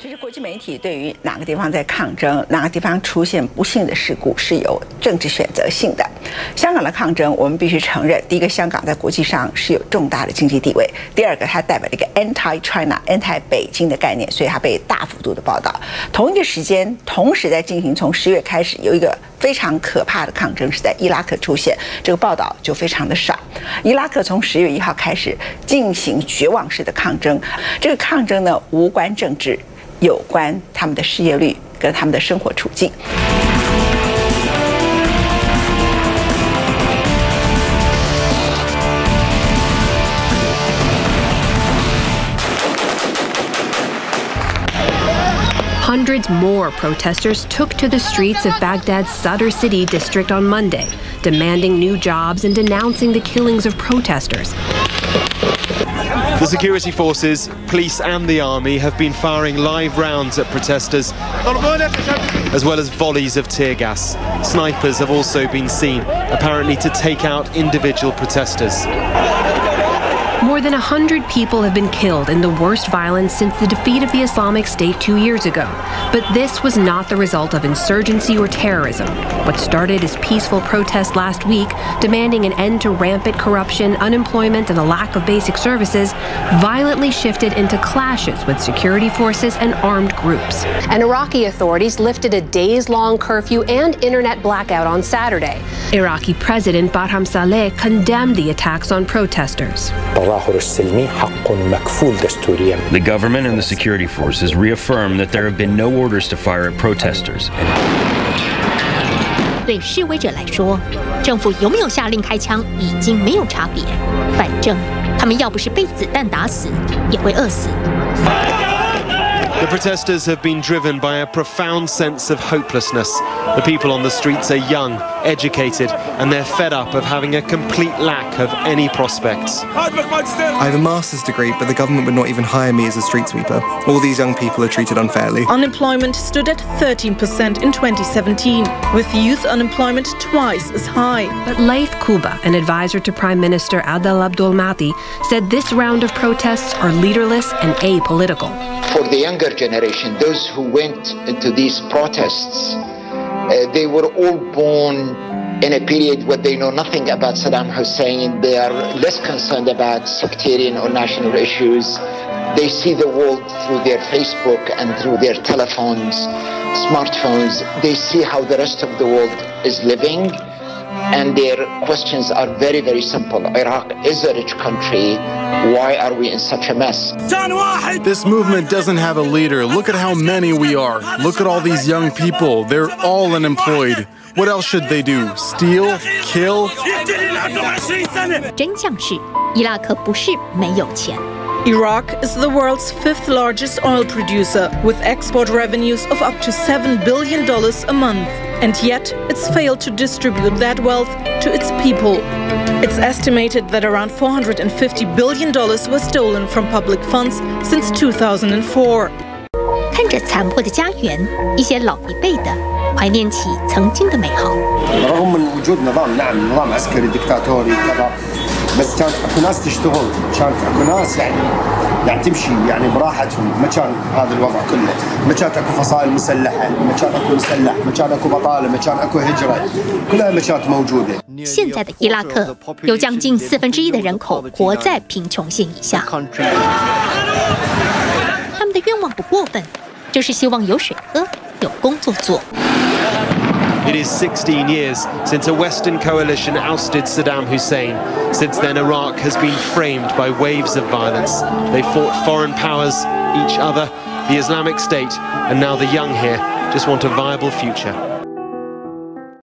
其实国际媒体对于哪个地方在抗争，哪个地方出现不幸的事故是有政治选择性的。香港的抗争，我们必须承认，第一个，香港在国际上是有重大的经济地位；第二个，它代表了一个 anti-China、anti 北京的概念，所以它被大幅度的报道。同一个时间，同时在进行，从10月开始有一个非常可怕的抗争是在伊拉克出现，这个报道就非常的少。伊拉克从10月1号开始进行绝望式的抗争，这个抗争呢无关政治。有关他们的失业率跟他们的生活处境。Hundreds more protesters took to the streets of Baghdad's Sadr City district on Monday, demanding new jobs and denouncing the killings of protesters. The security forces, police and the army have been firing live rounds at protesters, as well as volleys of tear gas. Snipers have also been seen, apparently to take out individual protesters. More than 100 people have been killed in the worst violence since the defeat of the Islamic State 2 years ago. But this was not the result of insurgency or terrorism. What started as peaceful protests last week, demanding an end to rampant corruption, unemployment, and the lack of basic services, violently shifted into clashes with security forces and armed groups. And Iraqi authorities lifted a days-long curfew and internet blackout on Saturday. Iraqi President Barham Saleh condemned the attacks on protesters. The government and the security forces reaffirm that there have been no orders to fire at protesters. 对示威者来说，政府有没有下令开枪已经没有差别，反正他们要不是被子弹打死，也会饿死。The protesters have been driven by a profound sense of hopelessness. The people on the streets are young, educated, and they're fed up of having a complete lack of any prospects. I have a master's degree, but the government would not even hire me as a street sweeper. All these young people are treated unfairly. Unemployment stood at 13% in 2017, with youth unemployment twice as high. But Laith Kuba, an advisor to Prime Minister Adel Abdul Mahdi, said this round of protests are leaderless and apolitical. For the younger generation, those who went into these protests, they were all born in a period where they know nothing about Saddam Hussein. They are less concerned about sectarian or national issues. They see the world through their Facebook and through their telephones, smartphones. They see how the rest of the world is living. And their questions are very, very simple. Iraq is a rich country. Why are we in such a mess? This movement doesn't have a leader. Look at how many we are. Look at all these young people. They're all unemployed. What else should they do? Steal? Kill? 真相是，伊拉克不是没有钱。Iraq is the world's 5th largest oil producer, with export revenues of up to $7 billion a month. And yet, it's failed to distribute that wealth to its people. It's estimated that around $450 billion was stolen from public funds since 2004. 看着残破的家园，一些老一辈的怀念起曾经的美好。رغم من وجود نظام نظام عسكري دكتاتوري كذا بس كانت اكو ناس تشتغل كانت اكو ناس يعني تمشي يعني براحتهم ما كان هذا الوضع كله ما كانت اكو فصائل مسلحه ما كان اكو مسلح ما كان اكو بطاله ما كان اكو هجره كلها ما كانت موجوده 现在的伊拉克有将近1/4的人口活在贫穷线以下，他们的愿望不过分，就是希望有水喝，有工作做。It is 16 years since a Western coalition ousted Saddam Hussein. Since then, Iraq has been framed by waves of violence. They fought foreign powers, each other, the Islamic State, and now the young here just want a viable future.